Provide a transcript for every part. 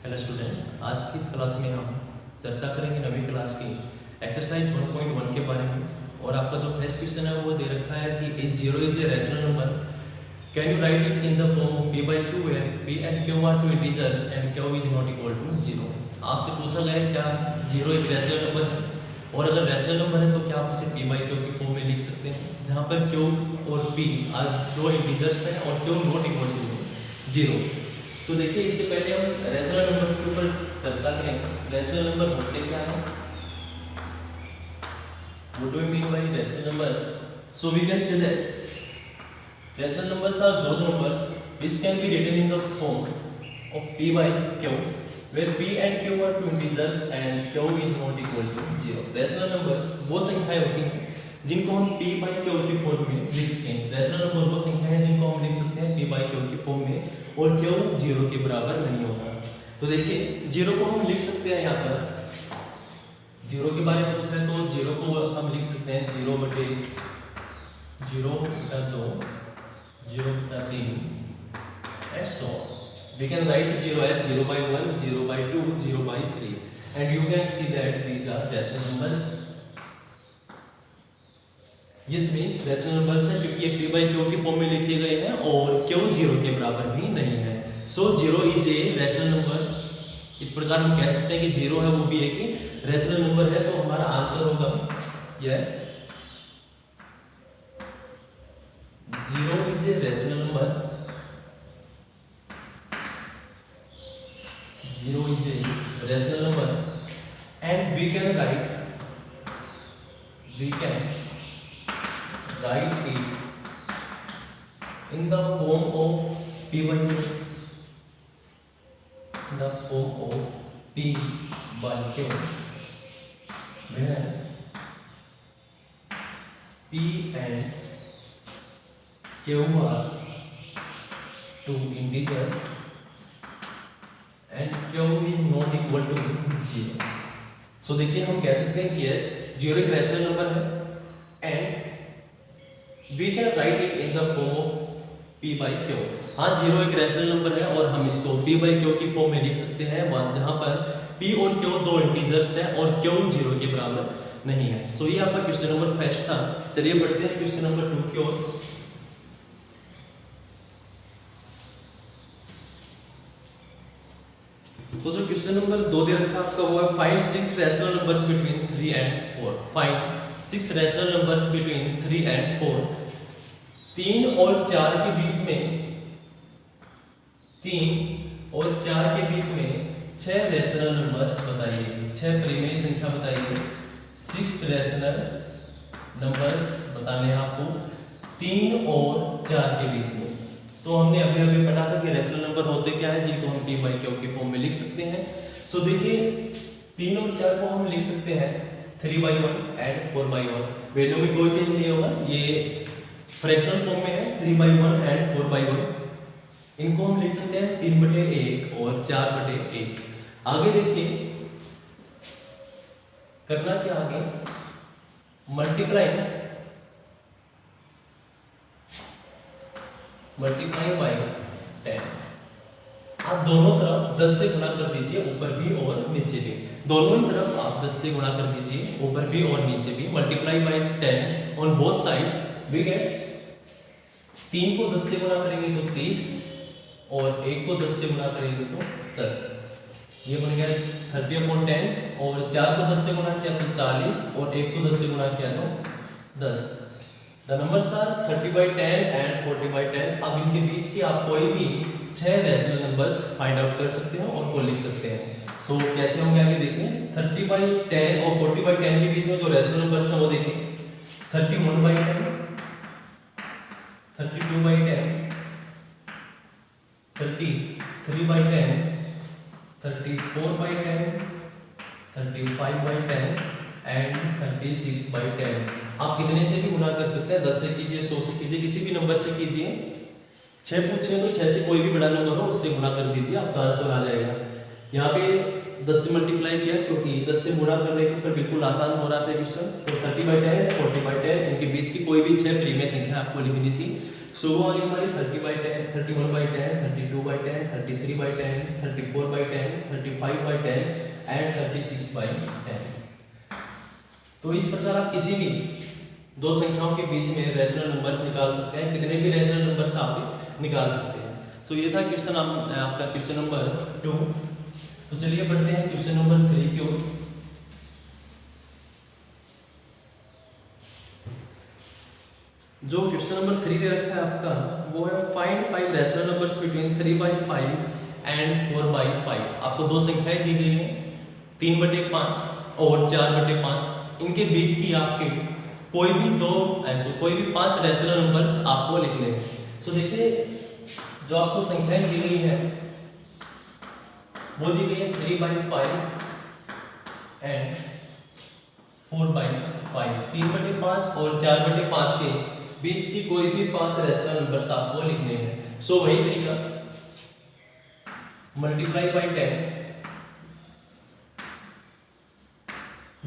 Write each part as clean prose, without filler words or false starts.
Hello students, आज की इस क्लास में हम चर्चा करेंगे नवीं क्लास की एक्सरसाइज 1.1 के बारे में। और आपका जो फर्स्ट क्वेश्चन है वो दे रखा है कि a zero is a rational number, can you write it in the form of p by q where p and q are two integers and q is not equal to 0। आपसे पूछा गया है क्या जीरो एक rational number है, और अगर rational number है तो क्या आप उसे p by q की फॉर्म में लिख सकते हैं, जहाँ पर q और p आर दो इंटीजर्स हैं और q नॉट इक्वल टू 0। तो देखिए, इससे पहले हम रैशनल नंबर्स के ऊपर चर्चा करेंगे। रैशनल नंबर होते क्या हैं, what do we mean by rational numbers. So we can say that rational numbers are those numbers which can be written in the form of p by q where p and q are two integers and q is not equal to 0। Rational numbers वो संख्याएं होती हैं जिनको हम p by q की form में लिख सकते हैं। रैशनल नंबर वो संख्या है जिनको हम लिख सकते हैं p by q की फॉर्म में और q 0 के बराबर नहीं होता। तो देखिए, 0 को हम लिख सकते हैं, यहाँ पर 0 के बारे में पूछ रहे हैं तो 0 को हम लिख सकते हैं 0 बटे 0 बटा 2 0 बटा 3 and so on। We can write 0 as 0 by 1 0 by 2 0 by 3 and you can see that these are rational numbers। ये सभी रैशनल नंबर्स हैं क्योंकि ये p by q की फॉर्म में लिखे गए हैं और q 0 के बराबर भी नहीं है। सो 0 इज ए रैशनल नंबर्स। इस प्रकार हम कह सकते हैं कि 0 है वो भी एक ही रैशनल नंबर है। तो हमारा आंसर होगा yes, 0 is a rational numbers. 0 is a rational number and we can write it in the form of p by q, in the form of p by q where p and q are two integers and q is not equal to 0। So देखिए, हम कह सकते हैं कि yes 0 एक rational number है and we can write it in the form of p by q। हाँ, 0 एक रैशनल नंबर है और हम इसको p by q की फॉर्म में लिख सकते हैं, जहाँ पर p और q दो इंटीजर्स हैं और q 0 के बराबर नहीं है। सो ये आपका क्वेश्चन नंबर फर्स्ट था। चलिए बढ़ते हैं क्वेश्चन नंबर 2 की ओर। तो जो क्वेश्चन नंबर 2 दे रखा आपका वो है find 6 rational numbers between 3 and 4। Find 6 rational numbers between 3 and 4। 3 और 4 के बीच में 3 और 4 के बीच में 6 रैशनल नंबर्स बताइए। 6 परिमेय संख्या बताइए। 6 रैशनल नंबर्स बताने हैं आपको 3 और 4 के बीच में। तो हमने अभी पढ़ा था कि रैशनल नंबर होते क्या है जिनको हम p by q की फॉर्म में लिख सकते हैं। सो देखिए, 3 और 4 को हम लिख सकते हैं 3 by 1 एंड 4 by 1। वैल्यू में कोई चेंज नहीं होगा, ये फ्रैक्शनल फॉर्म में है 3 by 1 एंड 4 by 1। इनको हम लिख सकते हैं 3 बटे 1 और 4 बटे 1। आगे देखिए, करना क्या आगे, मल्टीप्लाई बाय 10। आप दोनों तरफ 10 से गुणा कर दीजिए, ऊपर भी और नीचे भी। दोनों ही तरफ आप 10 से गुणा कर दीजिए, ऊपर भी और नीचे भी। Multiply by 10 on both sides we get 3 को 10 से गुणा करेंगे तो 30 और 1 को 10 से गुणा करेंगे तो 10। ये बन गया 30/10 और 4 को 10 से गुणा किया तो 40 और 1 को 10 से गुणा किया तो 10। The numbers are 30/10 and 40/10। अब इनके बीच के आप कोई भी 6 रैशनल नंबर्स फाइंड आउट कर सकते हैं और को लिख सकते हैं। सो कैसे होंगे आगे देखें। 30/10 और 40/10 के बीच में जो रैशनल नंबर्स हैं वो देखें। 31/10, 32/10, 33/10, 34/10, 35/10 एंड 36/10। आप कितने से भी गुणा कर सकते हैं, 10 से कीजिए, 100 से कीजिए, किसी भी नंबर से कीजिए। 6 पूछे तो 6 से कोई भी बड़ा नंबर हो उससे गुणा कर दीजिए, आपका आंसर आ जाएगा। यहाँ पे 10 से मल्टीप्लाई किया क्योंकि 10 से गुणा करने के ऊपर बिल्कुल आसान हो रहा था क्वेश्चन। तो 30/10, 40/10 इनके बीच की कोई भी 6 प्रीमिय संख्या आपको लिखनी थी। सो वो आ गई हमारी 30/10, 31/10, 32/10, 33/10, 34/10, 35/10 एंड 36/10। तो इस प्रकार आप किसी भी दो संख्याओं के बीच में रेशनल नंबर्स निकाल सकते हैं, कितने भी रेशनल नंबर्स आप निकाल सकते हैं। तो ये था क्वेश्चन आपका क्वेश्चन नंबर 2। तो चलिए बढ़ते हैं क्वेश्चन नंबर 3 की ओर। जो क्वेश्चन नंबर 3 दे रखा है आपका वो है find 5 rational numbers between 3/5 and 4/5। आपको दो संख्याएं दी गई हैं 3/5 और 4/5। इनके बीच की आपके कोई भी दो ऐसे कोई भी 5 रैशनल नंबर्स आपको लिखने हैं। सो देखिए जो आपको संख्याएं दी गई है वो दी गई है 3/5 एंड 4/5। 3/5 और 4/5 के बीच की कोई भी 5 रैशनल नंबर्स आपको लिखने हैं। सो वही तरीका मल्टीप्लाई बाई 10,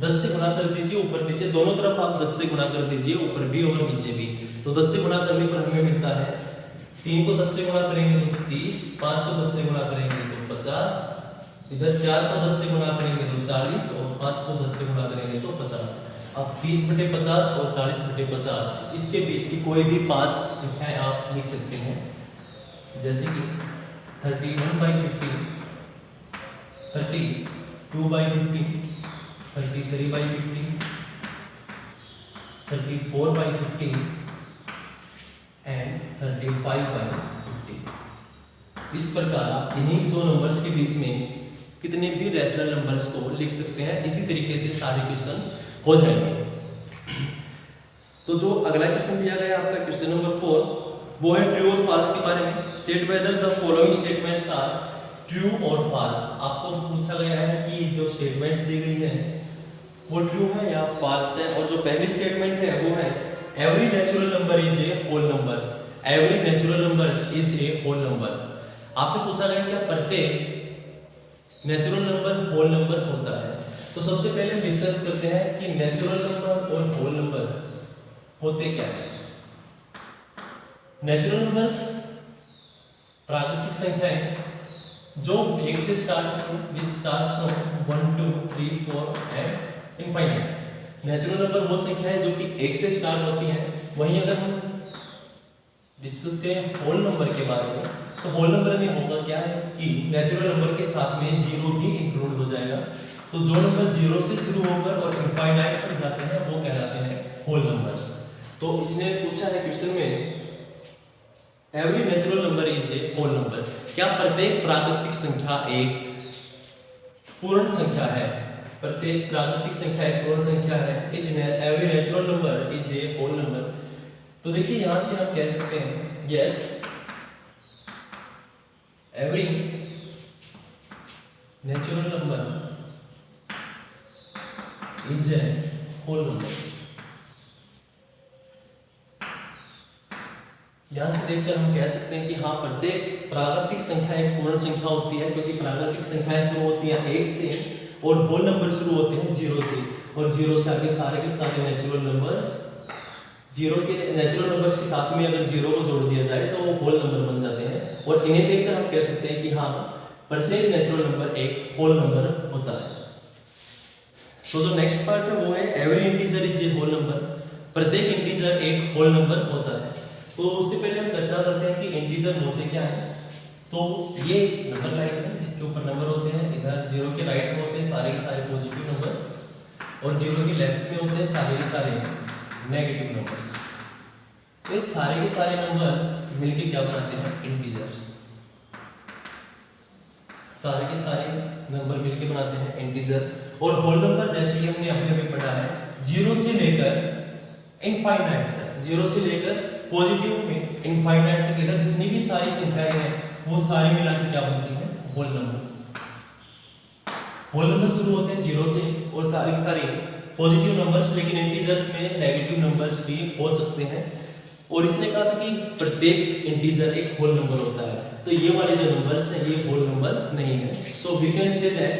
10 से गुणा कर दीजिए ऊपर नीचे दोनों तरफ आप 10 से गुणा कर दीजिए, ऊपर भी और नीचे भी। तो 10 से गुणा करने पर हमें मिलता है 3 को 10 से गुणा करेंगे तो 30, 5 को 10 से गुणा करेंगे तो 50, इधर 4 को 10 से गुणा करेंगे तो 40 और 5 को 10 से गुणा करेंगे तो 50। अब 30/50 और 40/50 इसके बीच की कोई भी 5 संख्याएं आप लिख सकते हैं, जैसे कि 31/50, 32/50, 33/50, 34/50 एंड 35/50। इस प्रकार आप इन्हीं दो नंबर्स के बीच में कितने भी रैशनल नंबर्स को लिख सकते हैं। इसी तरीके से सारे क्वेश्चन हो जाएंगे। तो जो अगला क्वेश्चन दिया गया है आपका क्वेश्चन नंबर 4, वो है ट्रू और फॉल्स के बारे में। State whether the following statements are true और फॉल्स। आपको पूछा गया है कि जो स्टेटमेंट्स दी गई है वो ट्रू है या फॉल्स है। और जो पहली स्टेटमेंट है वो है every natural number is a whole number. Every natural number is a whole number. आपसे पूछा गया क्या प्रत्येक नेचुरल नंबर होल नंबर होता है। तो सबसे पहले डिस्कस करते हैं कि नेचुरल नंबर और होल नंबर होते क्या है। नेचुरल नंबर्स प्राकृतिक संख्याएं जो 1 से स्टार्ट होती हैं, विच starts from 1 2 3 4 and infinite. Natural number वो संख्याएं जो कि 1 से स्टार्ट होती हैं। वहीं अगर हम डिस्कस करें होल नंबर के बारे में तो होल नंबर में होगा क्या है कि नेचुरल नंबर के साथ में जीरो भी इंक्लूड हो जाएगा। तो जो नंबर जीरो से शुरू होकर और इनफाइनाइट तक जाते हैं वो कहलाते हैं होल नंबर्स। तो इसने पूछा है क्वेश्चन में every natural number is a whole number. क्या प्रत्येक प्राकृतिक संख्या एक पूर्ण संख्या है। प्रत्येक प्राकृतिक संख्या एक पूर्ण संख्या है। Is every natural number is a whole number. तो देखिए यहां से हम कह सकते हैं yes every natural number is a whole number. यहां से देखकर हम कह सकते हैं कि हाँ प्रत्येक प्राकृतिक संख्या एक पूर्ण संख्या होती है, क्योंकि प्राकृतिक संख्याएं शुरू होती हैं 1 से और होल नंबर शुरू होते हैं 0 से। और 0 से आगे सारे के सारे नेचुरल नंबर्स, जीरो के नेचुरल नंबर्स के साथ में अगर 0 को जोड़ दिया जाए तो वो होल नंबर बन जाते हैं। और इन्हें देखकर हम कह सकते हैं कि हाँ प्रत्येक नेचुरल नंबर एक होल नंबर होता है। तो जो नेक्स्ट पार्ट है वो है every integer is a whole number. प्रत्येक इंटीजर एक होल नंबर होता है। तो उससे पहले हम चर्चा करते हैं कि इंटीजर होते क्या है। तो ये नंबर लाइन है जिसके ऊपर नंबर होते हैं। इधर 0 के राइट में होते हैं सारे के सारे पॉजिटिव नंबर्स और 0 के लेफ्ट में होते हैं सारे के सारे नेगेटिव नंबर्स। तो इस सारे के सारे नंबर्स मिलके क्या बनाते हैं इंटीजर्स। सारे के सारे नंबर मिलके बनाते हैं इंटीजर्स। और होल नंबर जैसे कि हमने अभी पढ़ा है 0 से लेकर इनफाइनाइट तक, 0 से लेकर पॉजिटिव में इनफाइनाइट तक इधर जितनी भी सारी संख्याएं हैं वो सारी मिला के क्या बनती हैं होल नंबर्स। होल नंबर शुरू होते हैं 0 से और सारे के सारे पॉजिटिव नंबर्स, लेकिन इंटीजर्स में नेगेटिव नंबर्स भी हो सकते हैं। और इसने कहा था कि प्रत्येक इंटीजर एक होल नंबर होता है। तो ये वाले जो नंबर्स हैं ये होल नंबर नहीं है। So we can say that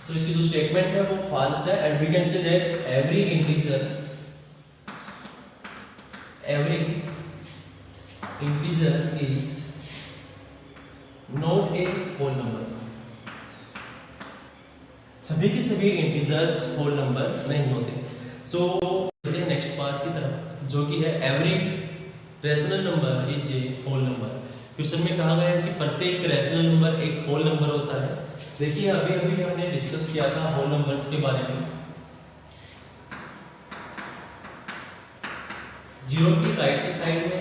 so इसकी जो स्टेटमेंट है वो फॉल्स है and we can say that every integer is not a whole number. सभी के सभी इंटीजर्स होल नंबर नहीं होते। सो नेक्स्ट पार्ट की तरफ जो कि है every rational number is a whole number. Question में कहा गया है कि प्रत्येक रैशनल नंबर एक होल नंबर होता है। देखिए अभी अभी हमने डिस्कस किया था होल नंबर्स के बारे में। जीरो की राइट की साइड में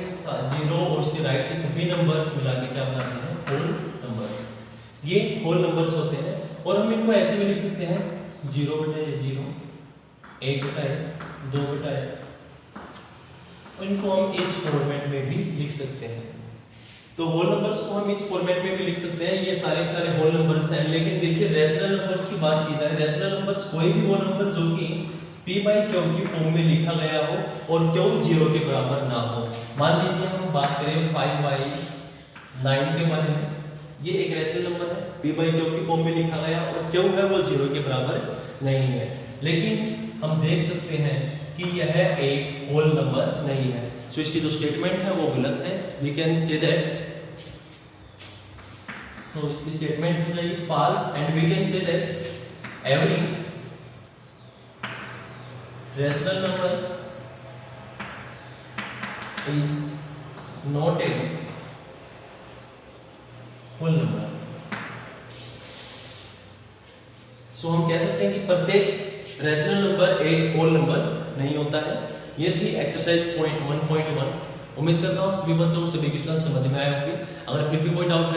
जीरो और उसके राइट के सभी नंबर्स मिला के क्या बनाते हैं? Whole numbers. ये होल नंबर्स होते हैं और हम इनको ऐसे भी लिख सकते हैं 0/0, 1/1, 2/1 और इनको हम इस फॉर्मेट में भी लिख सकते हैं। तो होल नंबर्स को हम इस फॉर्मेट में भी लिख सकते हैं। ये सारे सारे होल नंबर्स हैं। लेकिन देखिए रैशनल नंबर्स की बात की जाए, रैशनल नंबर्स कोई भी वो नंबर जो कि p/q की फॉर्म में लिखा गया हो और q 0 के बराबर ना हो। मान लीजिए हम बात करें 5/9 के बारे में। ये एक रैशनल नंबर है, p/q की फॉर्म में लिखा गया और q है वो 0 के बराबर नहीं है। लेकिन हम देख सकते हैं कि यह एक होल नंबर नहीं है। सो इसकी जो स्टेटमेंट है वो गलत है। We can say that so इसकी स्टेटमेंट हो जाएगी false and we can say that every rational number is not a whole number. So हम कह सकते हैं कि प्रत्येक रैशनल नंबर एक होल नंबर नहीं होता है। ये थी एक्सरसाइज पॉइंट 1.1। उम्मीद करता हूँ सभी बच्चों को सभी क्वेश्चन समझ में आए होंगे। अगर फिर भी कोई डाउट